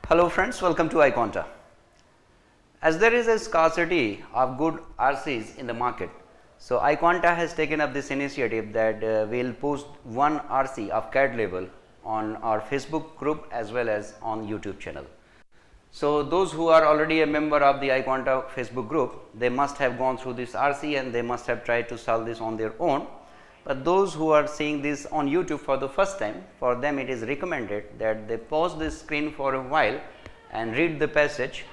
Hello friends, welcome to iQuanta. As there is a scarcity of good RCs in the market, so iQuanta has taken up this initiative that we will post one RC of CAD level on our Facebook group as well as on YouTube channel. So those who are already a member of the iQuanta Facebook group, they must have gone through this RC and they must have tried to solve this on their own. But those who are seeing this on YouTube for the first time, for them it is recommended that they pause this screen for a while and read the passage,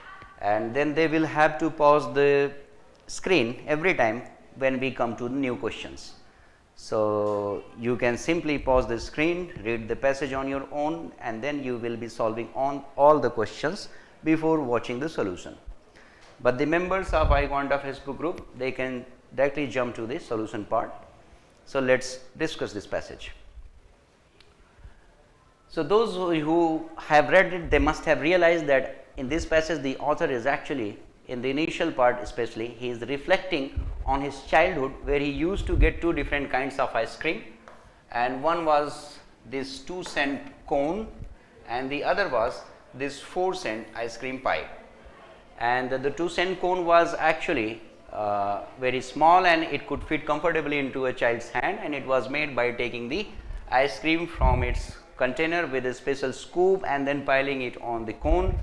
and then they will have to pause the screen every time when we come to the new questions. So you can simply pause the screen, read the passage on your own, and then you will be solving on all the questions before watching the solution. But the members of iQuanta Facebook group, they can directly jump to the solution part. So let's discuss this passage. So those who have read it, they must have realized that in this passage the author is actually, in the initial part especially, he is reflecting on his childhood where he used to get two different kinds of ice cream, and one was this 2-cent cone and the other was this 4-cent ice cream pie. And the 2-cent cone was actually very small and it could fit comfortably into a child's hand, and it was made by taking the ice cream from its container with a special scoop and then piling it on the cone.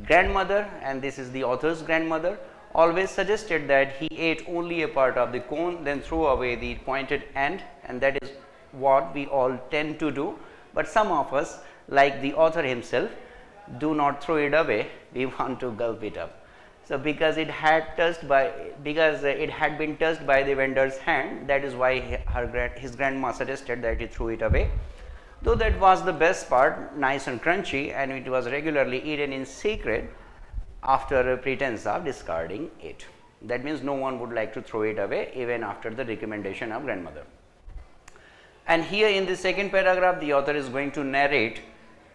Grandmother, and this is the author's grandmother, always suggested that he ate only a part of the cone, then throw away the pointed end, and that is what we all tend to do. But some of us, like the author himself, do not throw it away, we want to gulp it up. So because it had been touched by the vendor's hand, that is why his grandma suggested that he threw it away. Though that was the best part, nice and crunchy, and it was regularly eaten in secret after a pretense of discarding it. That means no one would like to throw it away even after the recommendation of grandmother. And here in the second paragraph, the author is going to narrate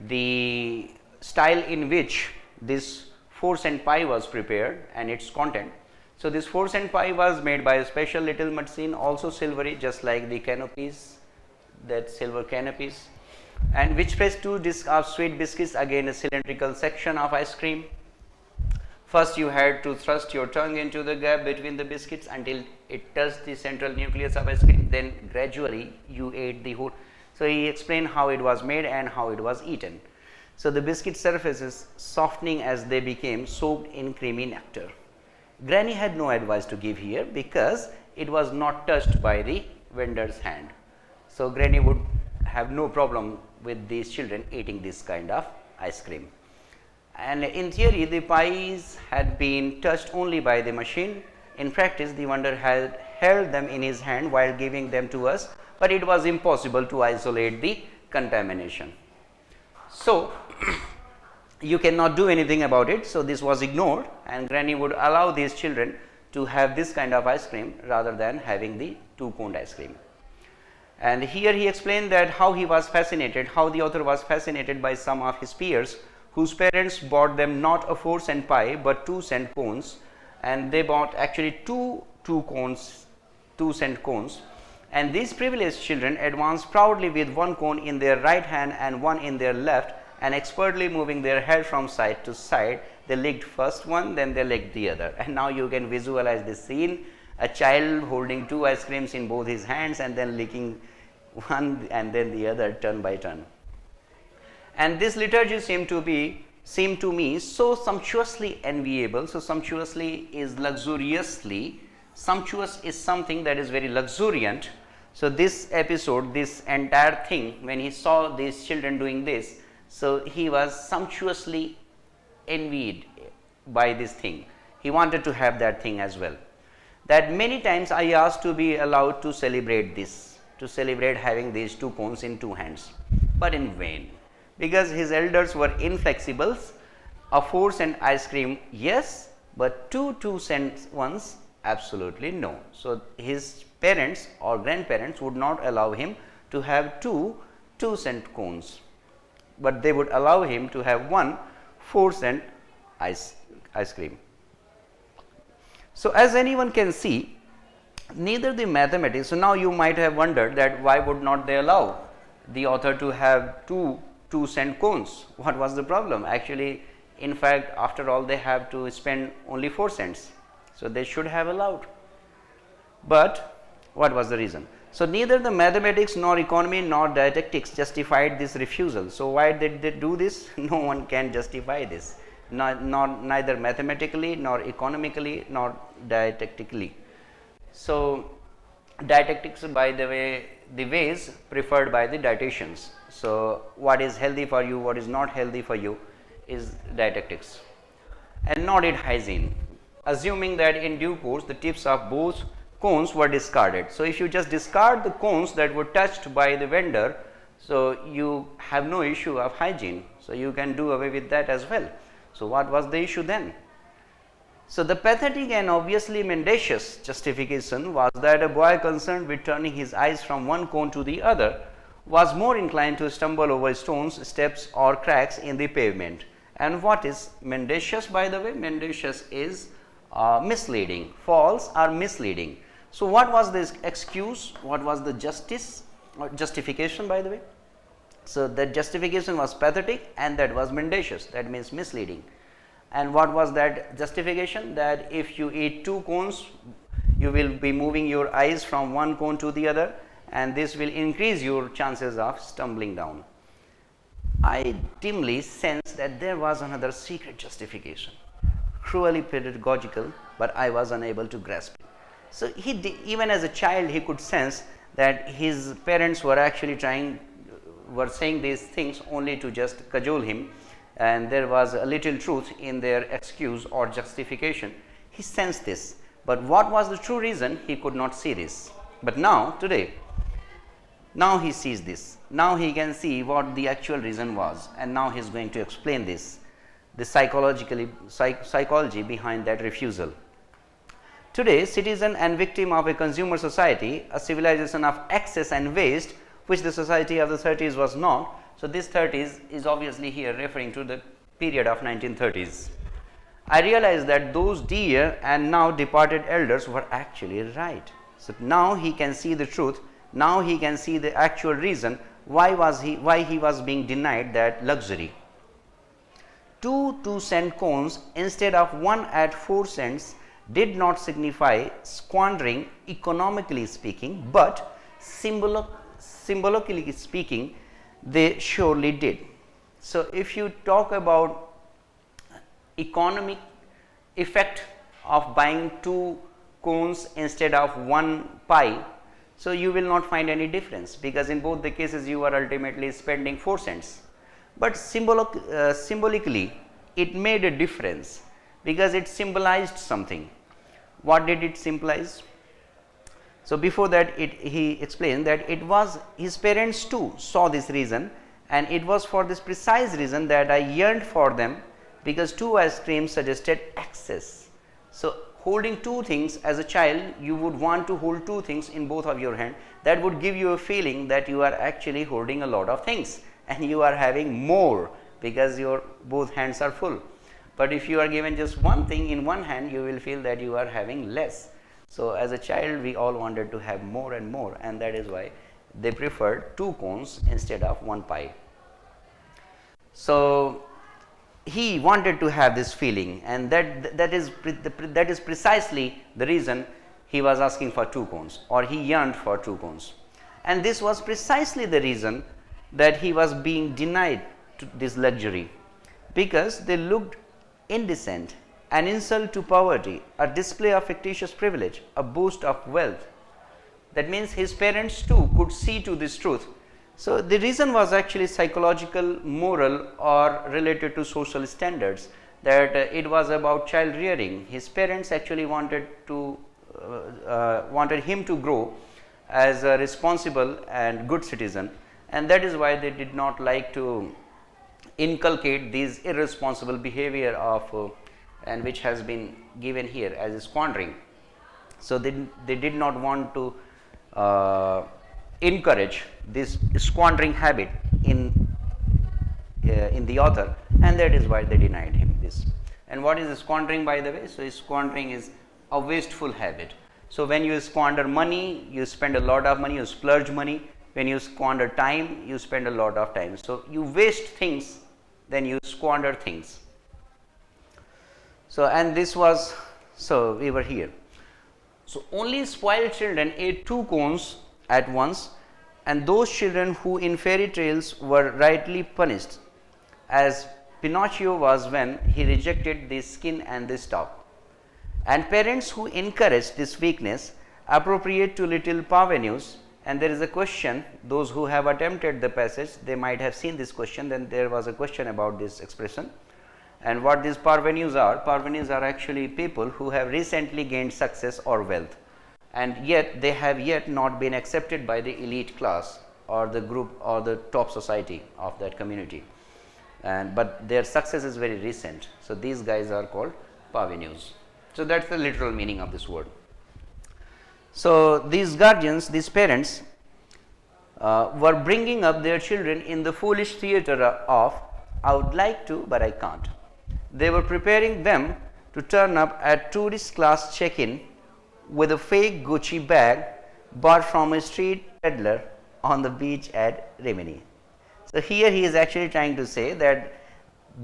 the style in which this 4-cent pie was prepared and its content. So this 4-cent pie was made by a special little machine, also silvery, just like the canopies, that silver canopies, and which pressed 2 discs of sweet biscuits, again a cylindrical section of ice cream. First you had to thrust your tongue into the gap between the biscuits until it touched the central nucleus of ice cream, then gradually you ate the whole. So he explained how it was made and how it was eaten. So the biscuit surfaces softening as they became soaked in creamy nectar. Granny had no advice to give here because it was not touched by the vendor's hand. So Granny would have no problem with these children eating this kind of ice cream. And in theory, the pies had been touched only by the machine. In practice, the vendor had held them in his hand while giving them to us, but it was impossible to isolate the contamination. So you cannot do anything about it. So this was ignored, and Granny would allow these children to have this kind of ice cream rather than having the 2-coned ice cream. And here he explained that how he was fascinated, how the author was fascinated by some of his peers whose parents bought them not a 4-cent pie but 2-cent cones, and they bought actually two 2-cent cones. And these privileged children advanced proudly with one cone in their right hand and one in their left, and expertly moving their head from side to side, they licked first one, then they licked the other. And now you can visualize this scene, a child holding 2 ice creams in both his hands and then licking one and then the other turn by turn. And this liturgy seemed to me so sumptuously enviable. So sumptuously is luxuriously, sumptuous is something that is very luxuriant. So this episode, this entire thing, when he saw these children doing this, so he was sumptuously envied by this thing. He wanted to have that thing as well. That many times I asked to be allowed to celebrate this, to celebrate having these 2 cones in 2 hands, but in vain, because his elders were inflexible. A 4-cent ice cream, yes, but 2 2-cent ones, absolutely no. So his parents or grandparents would not allow him to have 2 2-cent cones, but they would allow him to have 1 4-cent ice cream. So as anyone can see, neither the mathematics, so now you might have wondered that why would not they allow the author to have two 2-cent cones? What was the problem? Actually, In fact, after all, they have to spend only 4 cents. So, they should have allowed. But what was the reason? So, neither the mathematics nor economy nor dialectics justified this refusal. So, why did they do this? No one can justify this, neither mathematically nor economically nor dialectically. So, dialectics, by the way, the ways preferred by the dietitians. So, what is healthy for you, what is not healthy for you is dialectics. And nodded hygiene, assuming that in due course the tips of both cones were discarded. So, if you just discard the cones that were touched by the vendor, so you have no issue of hygiene. So, you can do away with that as well. So, what was the issue then? So, the pathetic and obviously mendacious justification was that a boy concerned with turning his eyes from one cone to the other was more inclined to stumble over stones, steps or cracks in the pavement. And what is mendacious, by the way? Mendacious is misleading, false or misleading. So, what was this excuse? What was the justification, by the way? So, that justification was pathetic and that was mendacious, that means misleading. And what was that justification? That if you eat 2 cones, you will be moving your eyes from one cone to the other, and this will increase your chances of stumbling down. I dimly sensed that there was another secret justification, cruelly pedagogical, but I was unable to grasp it. So, even as a child, he could sense that his parents were actually were saying these things only to just cajole him, and there was a little truth in their excuse or justification. He sensed this, but what was the true reason? He could not see this. But now, today, now he sees this. Now he can see what the actual reason was, and now he is going to explain this, the psychology behind that refusal. Today, citizen and victim of a consumer society, a civilization of excess and waste, which the society of the 30s was not. So, this 30s is obviously here referring to the period of 1930s. I realized that those dear and now departed elders were actually right. So, now he can see the truth. Now he can see the actual reason why he was being denied that luxury. 2 2-cent cones instead of 1 at 4 cents did not signify squandering economically speaking, but symbolically speaking, they surely did. So, if you talk about economic effect of buying 2 cones instead of 1 pie, so you will not find any difference, because in both the cases you are ultimately spending 4 cents. But symbolically it made a difference, because it symbolized something. What did it symbolize? So, before that he explained that it was his parents too saw this reason, and it was for this precise reason that I yearned for them, because 2 ice creams suggested excess. So, holding 2 things as a child, you would want to hold 2 things in both of your hand. That would give you a feeling that you are actually holding a lot of things and you are having more, because your both hands are full. But if you are given just one thing in one hand, you will feel that you are having less. So, as a child, we all wanted to have more and more, and that is why they preferred 2 cones instead of 1 pie. So, he wanted to have this feeling, and that is precisely the reason he was asking for 2 cones, or he yearned for 2 cones. And this was precisely the reason that he was being denied this luxury, because they looked indecent, an insult to poverty, a display of fictitious privilege, a boast of wealth. That means his parents too could see to this truth. So, the reason was actually psychological, moral, or related to social standards, that it was about child rearing. His parents actually wanted him to grow as a responsible and good citizen, and that is why they did not like to inculcate these irresponsible behavior of and which has been given here as a squandering. So, they did not want to encourage this squandering habit in the author, and that is why they denied him this. And what is squandering, by the way? So, squandering is a wasteful habit. So, when you squander money, you spend a lot of money, you splurge money. When you squander time, you spend a lot of time. So, you waste things, then you squander things. So, and this was, so we were here. So, only spoiled children ate 2 cones at once, and those children who in fairy tales were rightly punished, as Pinocchio was when he rejected the skin and the stalk. And parents who encourage this weakness appropriate to little parvenus. And there is a question, those who have attempted the passage, they might have seen this question, then there was a question about this expression. And what these parvenus are actually people who have recently gained success or wealth, and yet they have yet not been accepted by the elite class or the group or the top society of that community, and but their success is very recent. So, these guys are called parvenus. So, that is the literal meaning of this word. So, these guardians, these parents were bringing up their children in the foolish theatre of I would like to, but I can't. They were preparing them to turn up at tourist class check-in with a fake Gucci bag bought from a street peddler on the beach at Rimini. So, here he is actually trying to say that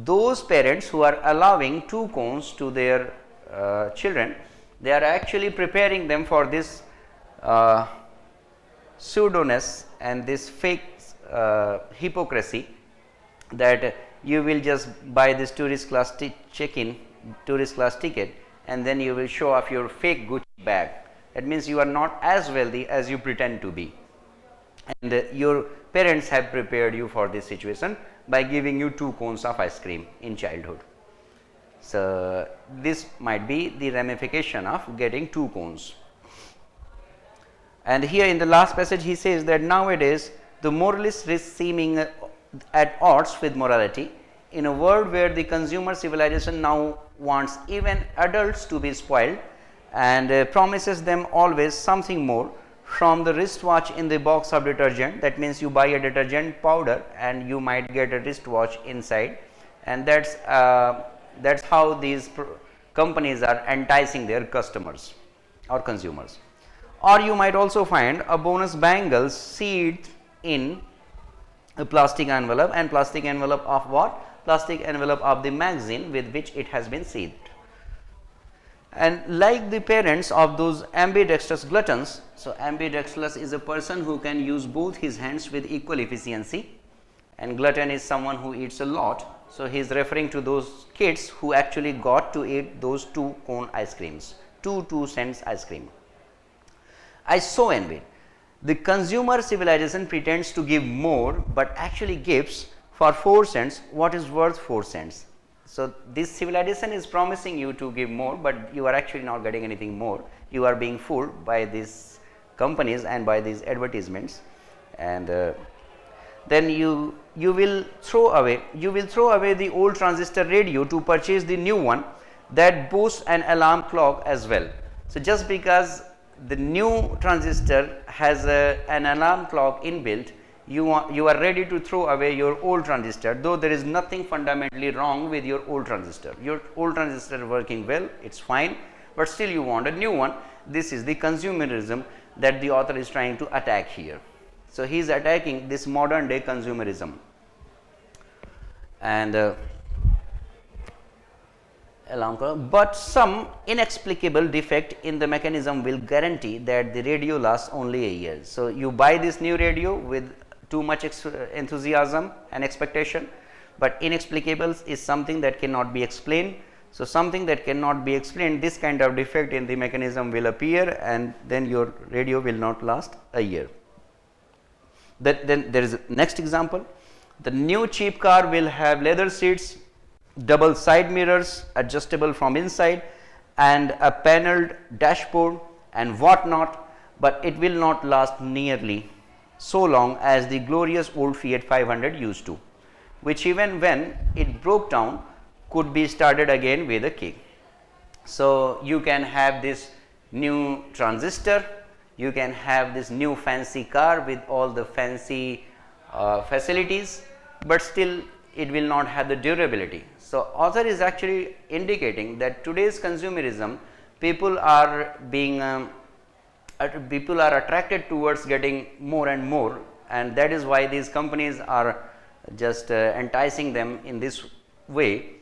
those parents who are allowing 2 cones to their children, they are actually preparing them for this pseudoness and this fake hypocrisy, that you will just buy this tourist class tourist class ticket, and then you will show off your fake Gucci bag. That means you are not as wealthy as you pretend to be, and your parents have prepared you for this situation by giving you 2 cones of ice cream in childhood. So, this might be the ramification of getting 2 cones. And here in the last passage he says that nowadays the moralists risk seeming at odds with morality in a world where the consumer civilization now wants even adults to be spoiled and promises them always something more, from the wristwatch in the box of detergent. That means you buy a detergent powder and you might get a wristwatch inside, and that's how these companies are enticing their customers or consumers. Or you might also find a bonus bangle sealed in a plastic envelope, and plastic envelope of what? Plastic envelope of the magazine with which it has been sealed. And like the parents of those ambidextrous gluttons, so ambidextrous is a person who can use both his hands with equal efficiency, and glutton is someone who eats a lot. So, he is referring to those kids who actually got to eat those 2 cone ice creams, 2 cents ice cream. I so envy. The consumer civilization pretends to give more, but actually gives for 4 cents what is worth 4 cents. So, this civilization is promising you to give more, but you are actually not getting anything more. You are being fooled by these companies and by these advertisements, and then you will throw away the old transistor radio to purchase the new one that boasts an alarm clock as well. So, just because the new transistor has an alarm clock inbuilt, you are ready to throw away your old transistor, though there is nothing fundamentally wrong with your old transistor. Your old transistor is working well, it is fine, but still you want a new one. This is the consumerism that the author is trying to attack here. So, he is attacking this modern day consumerism, and but some inexplicable defect in the mechanism will guarantee that the radio lasts only a year. So, you buy this new radio with too much enthusiasm and expectation, but inexplicable is something that cannot be explained. So, something that cannot be explained, this kind of defect in the mechanism will appear, and then your radio will not last a year. Then there is a next example. The new cheap car will have leather seats, double side mirrors adjustable from inside, and a paneled dashboard and what not, but it will not last nearly so long as the glorious old Fiat 500 used to, which even when it broke down could be started again with a kick. So, you can have this new transistor, you can have this new fancy car with all the fancy facilities, but still it will not have the durability. So, author is actually indicating that today's consumerism, people are attracted towards getting more and more, and that is why these companies are just enticing them in this way.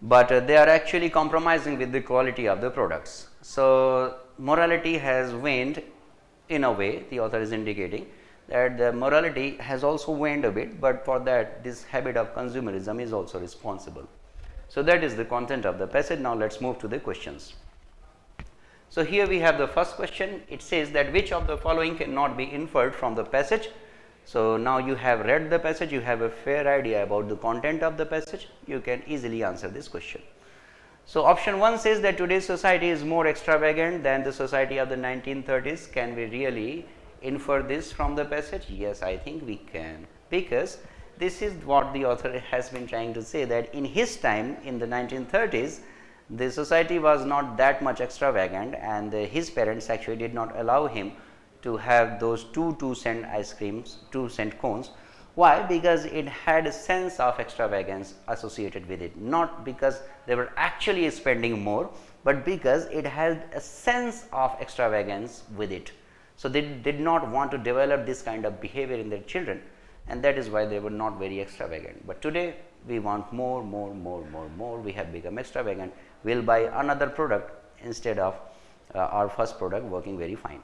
but they are actually compromising with the quality of the products. So, morality has waned in a way, the author is indicating that the morality has also waned a bit, but for that this habit of consumerism is also responsible. So, that is the content of the passage. Now, let us move to the questions. So, here we have the first question. It says that which of the following cannot be inferred from the passage. So, now you have read the passage, you have a fair idea about the content of the passage, you can easily answer this question. So, option 1 says that today's society is more extravagant than the society of the 1930s. Can we really infer this from the passage? Yes, I think we can, because this is what the author has been trying to say, that in his time, in the 1930s, the society was not that much extravagant, and his parents actually did not allow him to have those 2-cent ice creams, 2-cent cones. Why? Because it had a sense of extravagance associated with it, not because they were actually spending more, but because it had a sense of extravagance with it. So, they did not want to develop this kind of behavior in their children, and that is why they were not very extravagant. But today we want more, we have become extravagant, we will buy another product instead of our first product working very fine.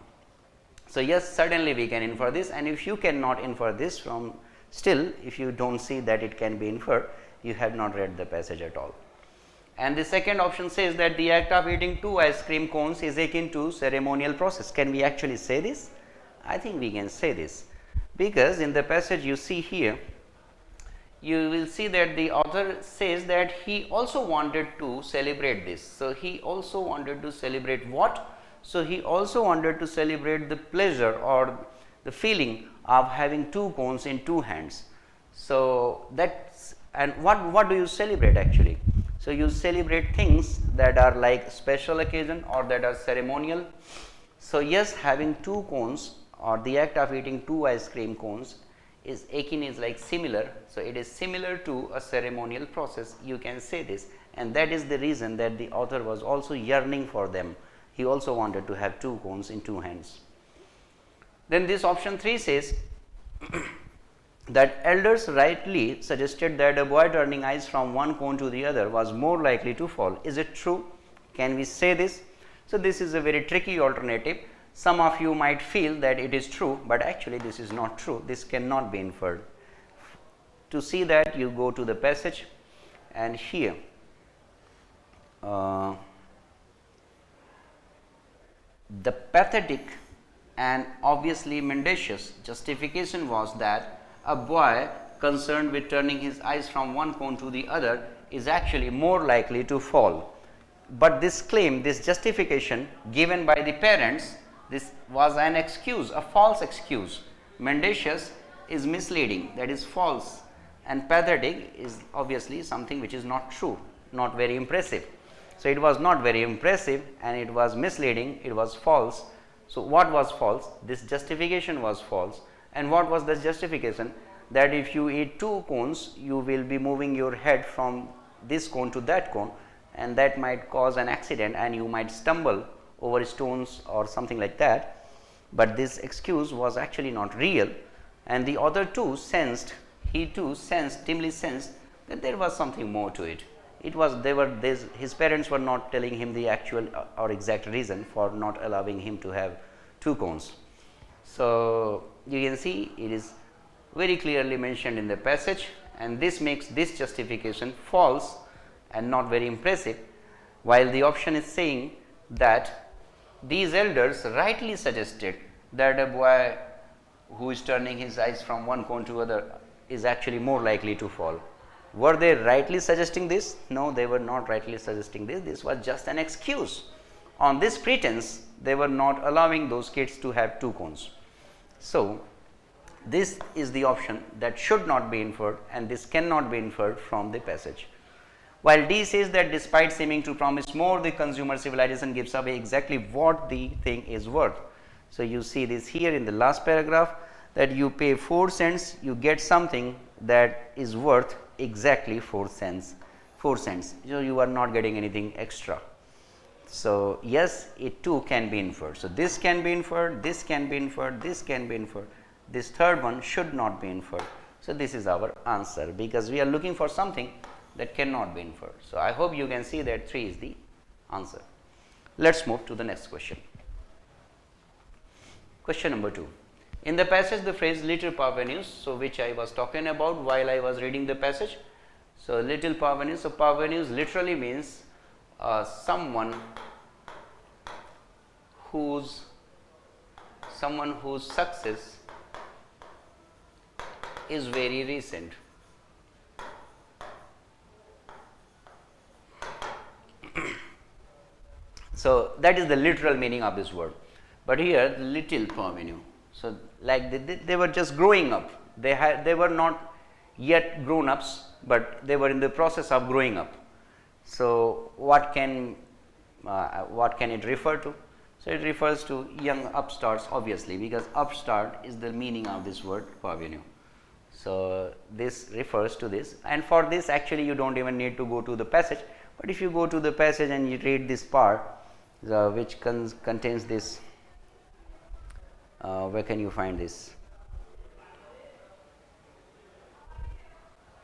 So, yes, certainly we can infer this, and if you cannot infer this from, still if you do not see that it can be inferred, you have not read the passage at all. And the second option says that the act of eating 2 ice cream cones is akin to ceremonial process. Can we actually say this? I think we can say this, because in the passage you see here, you will see that the author says that he also wanted to celebrate this. So, he also wanted to celebrate what? So, he also wanted to celebrate the pleasure or the feeling of having 2 cones in 2 hands. So, that's, and what do you celebrate actually? So, you celebrate things that are like special occasion or that are ceremonial. So, yes, having 2 cones or the act of eating 2 ice cream cones is akin, is like similar. So, it is similar to a ceremonial process, you can say this, and that is the reason that the author was also yearning for them. He also wanted to have 2 cones in 2 hands. Then this option 3 says that elders rightly suggested that a boy turning eyes from one cone to the other was more likely to fall. Is it true? Can we say this? So, this is a very tricky alternative. Some of you might feel that it is true, but actually this is not true. This cannot be inferred. To see that, you go to the passage, and here the pathetic and obviously mendacious justification was that a boy concerned with turning his eyes from one cone to the other is actually more likely to fall. But this claim, this justification given by the parents, this was an excuse, a false excuse. Mendacious is misleading, that is false, and pathetic is obviously something which is not true, not very impressive. So, it was not very impressive, and it was misleading, it was false. So, what was false? This justification was false. And what was the justification? That if you eat 2 cones, you will be moving your head from this cone to that cone, and that might cause an accident, and you might stumble over stones or something like that. But this excuse was actually not real, and the author too sensed, he too sensed, dimly sensed that there was something more to it. It was, his parents were not telling him the actual or exact reason for not allowing him to have 2 cones. So, you can see it is very clearly mentioned in the passage, and this makes this justification false and not very impressive, while the option is saying that these elders rightly suggested that a boy who is turning his eyes from one cone to other is actually more likely to fall. Were they rightly suggesting this? No, they were not rightly suggesting this. This was just an excuse. On this pretense, they were not allowing those kids to have 2 cones. So, this is the option that should not be inferred, and this cannot be inferred from the passage. While D says that despite seeming to promise more, the consumer civilization gives away exactly what the thing is worth. So, you see this here in the last paragraph, that you pay 4 cents, you get something that is worth exactly 4 cents. 4 cents. So, you are not getting anything extra. So, yes, it too can be inferred. So, this can be inferred, this can be inferred, this can be inferred. This third one should not be inferred. So, this is our answer, because we are looking for something that cannot be inferred. So, I hope you can see that 3 is the answer. Let us move to the next question. Question number 2. In the passage, the phrase little parvenus, so which I was talking about while I was reading the passage. So, little parvenus, so parvenus literally means someone whose success is very recent. So, that is the literal meaning of this word, but here little parvenu. So, like they were just growing up, they were not yet grown ups, but they were in the process of growing up. So, what can it refer to? So, it refers to young upstarts, obviously, because upstart is the meaning of this word parvenu. So, this refers to this, and for this actually you do not even need to go to the passage, but if you go to the passage and you read this part which contains this, where can you find this?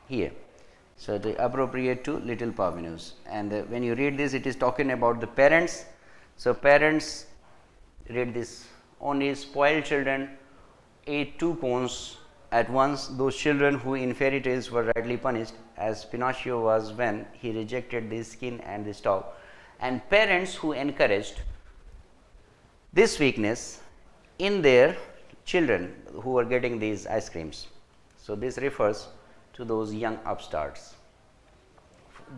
Here. So, the appropriate to little parvenus, and when you read this, it is talking about the parents. So, parents, read this, only spoiled children ate 2 cones at once. Those children who in fairy tales were rightly punished, as Pinocchio was when he rejected the skin and the stalk, and parents who encouraged this weakness in their children who were getting these ice creams. So, this refers to those young upstarts.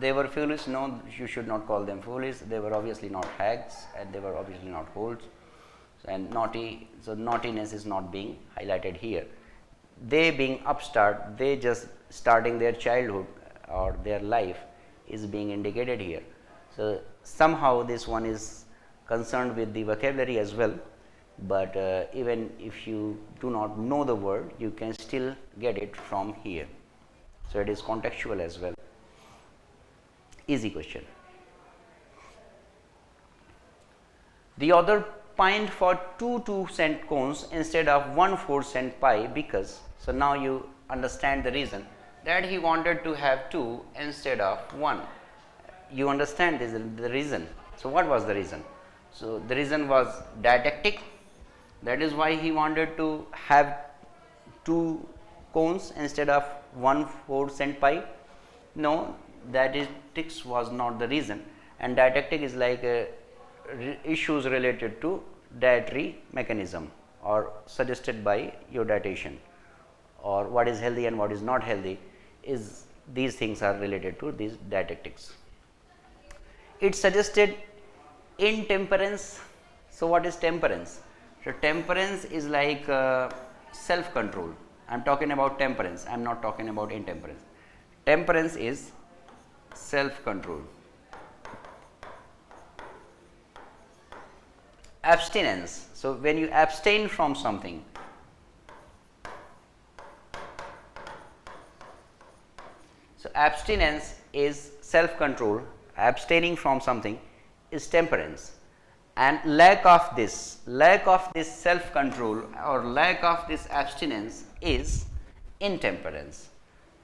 They were foolish? No, you should not call them foolish. They were obviously not hags, and they were obviously not colts, and naughty. So, naughtiness is not being highlighted here. They being upstart, they just starting their childhood or their life is being indicated here. So, somehow this one is concerned with the vocabulary as well, but even if you do not know the word, you can still get it from here. So, it is contextual as well. Easy question. The author pined for 2 2-cent cones instead of 1 4-cent pie because, so now you understand the reason that he wanted to have 2 instead of 1. You understand this, the reason. So, what was the reason? So, the reason was didactic, that is why he wanted to have 2 cones instead of 1 4-cent pie. No, didactics was not the reason, and didactic is like issues related to dietary mechanism or suggested by your dietitian, or what is healthy and what is not healthy, is these things are related to these didactics. It suggested intemperance. So, what is temperance? So, temperance is like self control. I am talking about temperance, I am not talking about intemperance. Temperance is self control. Abstinence. So, when you abstain from something, so abstinence is self control, abstaining from something is temperance, and lack of this self control or lack of this abstinence is intemperance.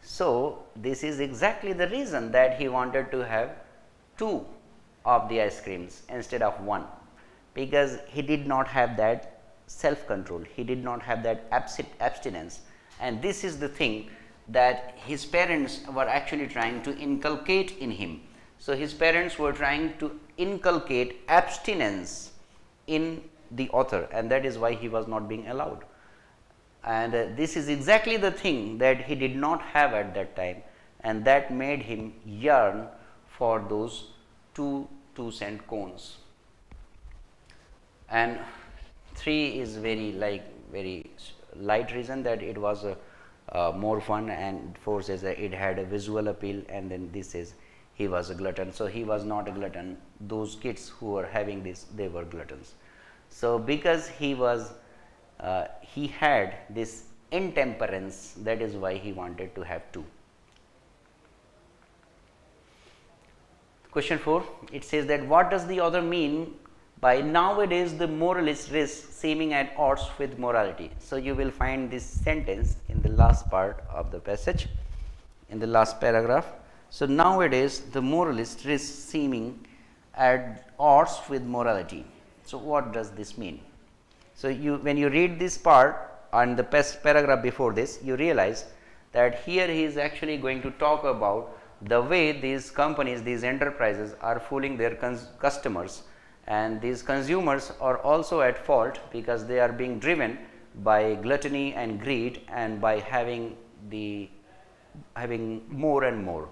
So, this is exactly the reason that he wanted to have 2 of the ice creams instead of 1, because he did not have that self control, he did not have that abstinence, and this is the thing that his parents were actually trying to inculcate in him. So, his parents were trying to inculcate abstinence in the author, and that is why he was not being allowed. And this is exactly the thing that he did not have at that time, and that made him yearn for those 2 2-cent cones. And 3 is very light reason, that it was more fun, and 4 says that it had a visual appeal, and then this says he was a glutton. So, he was not a glutton, those kids who were having this, they were gluttons. So, because he had this intemperance, that is why he wanted to have 2. Question 4, it says that what does the author mean by nowadays the moralist risks seeming at odds with morality? So, you will find this sentence in the last part of the passage, in the last paragraph. So, nowadays the moralist is seeming at odds with morality. So, what does this mean? So, when you read this part and the paragraph before this, you realize that here he is actually going to talk about the way these companies, these enterprises are fooling their customers, and these consumers are also at fault because they are being driven by gluttony and greed and by having more and more.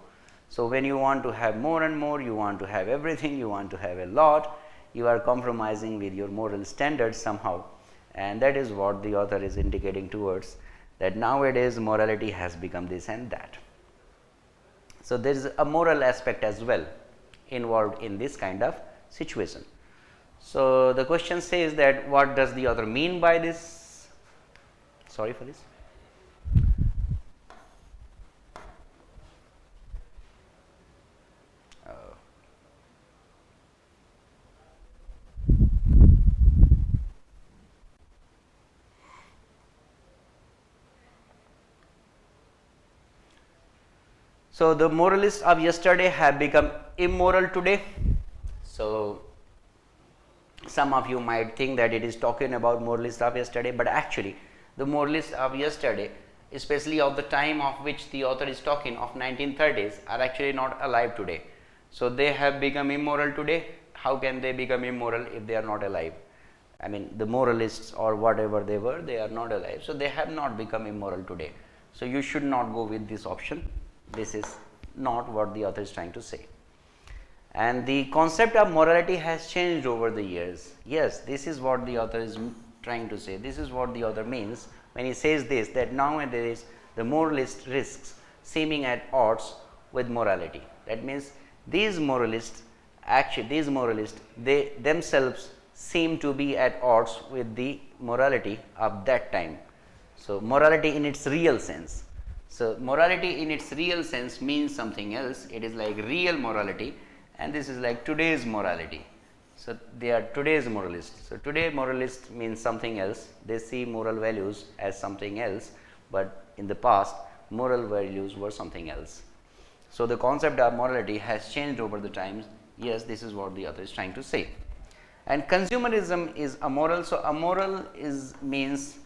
So, when you want to have more and more, you want to have everything, you want to have a lot, you are compromising with your moral standards somehow, and that is what the author is indicating towards, that nowadays morality has become this and that. So, there is a moral aspect as well involved in this kind of situation. So, the question says that what does the author mean by this? Sorry for this. So, the moralists of yesterday have become immoral today. So, some of you might think that it is talking about moralists of yesterday, but actually the moralists of yesterday, especially of the time of which the author is talking, of 1930s, are actually not alive today. So, they have become immoral today. How can they become immoral if they are not alive? I mean, the moralists or whatever they were, they are not alive. So, they have not become immoral today. So, you should not go with this option. This is not what the author is trying to say. And the concept of morality has changed over the years. Yes, this is what the author is trying to say. This is what the author means when he says this, that nowadays the moralist risks seeming at odds with morality. That means these moralists, they themselves seem to be at odds with the morality of that time. So, morality in its real sense. So, morality in its real sense means something else. It is like real morality, and this is like today's morality. So, they are today's moralists. So, today moralist means something else. They see moral values as something else, but in the past moral values were something else. So, the concept of morality has changed over the times. Yes, this is what the author is trying to say. And consumerism is amoral. So, amoral means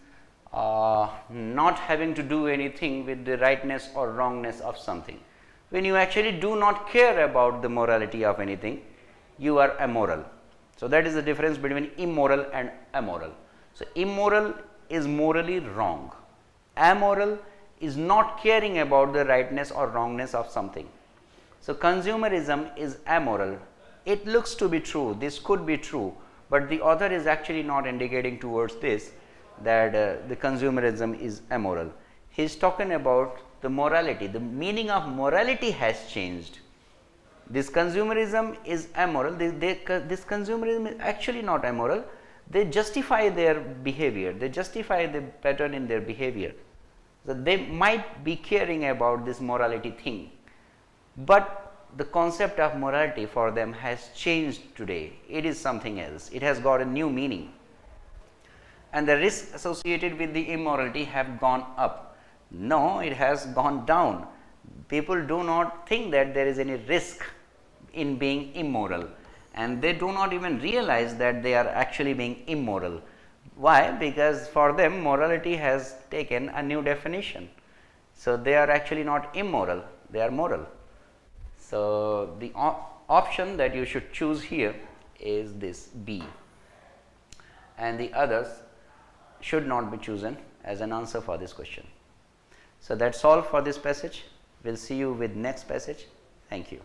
not having to do anything with the rightness or wrongness of something. When you actually do not care about the morality of anything, you are amoral. So, that is the difference between immoral and amoral. So, immoral is morally wrong. Amoral is not caring about the rightness or wrongness of something. So, consumerism is amoral. It looks to be true, this could be true, but the author is actually not indicating towards this, that the consumerism is amoral. He is talking about the morality. The meaning of morality has changed. This consumerism is amoral. This consumerism is actually not amoral. They justify their behavior. They justify the pattern in their behavior. So, they might be caring about this morality thing, but the concept of morality for them has changed today. It is something else. It has got a new meaning. And the risks associated with the immorality have gone up. No, it has gone down. People do not think that there is any risk in being immoral, and they do not even realize that they are actually being immoral. Why? Because for them morality has taken a new definition. So, they are actually not immoral, they are moral. So, the option that you should choose here is this B, and the others should not be chosen as an answer for this question. So, that is all for this passage. We will see you with next passage. Thank you.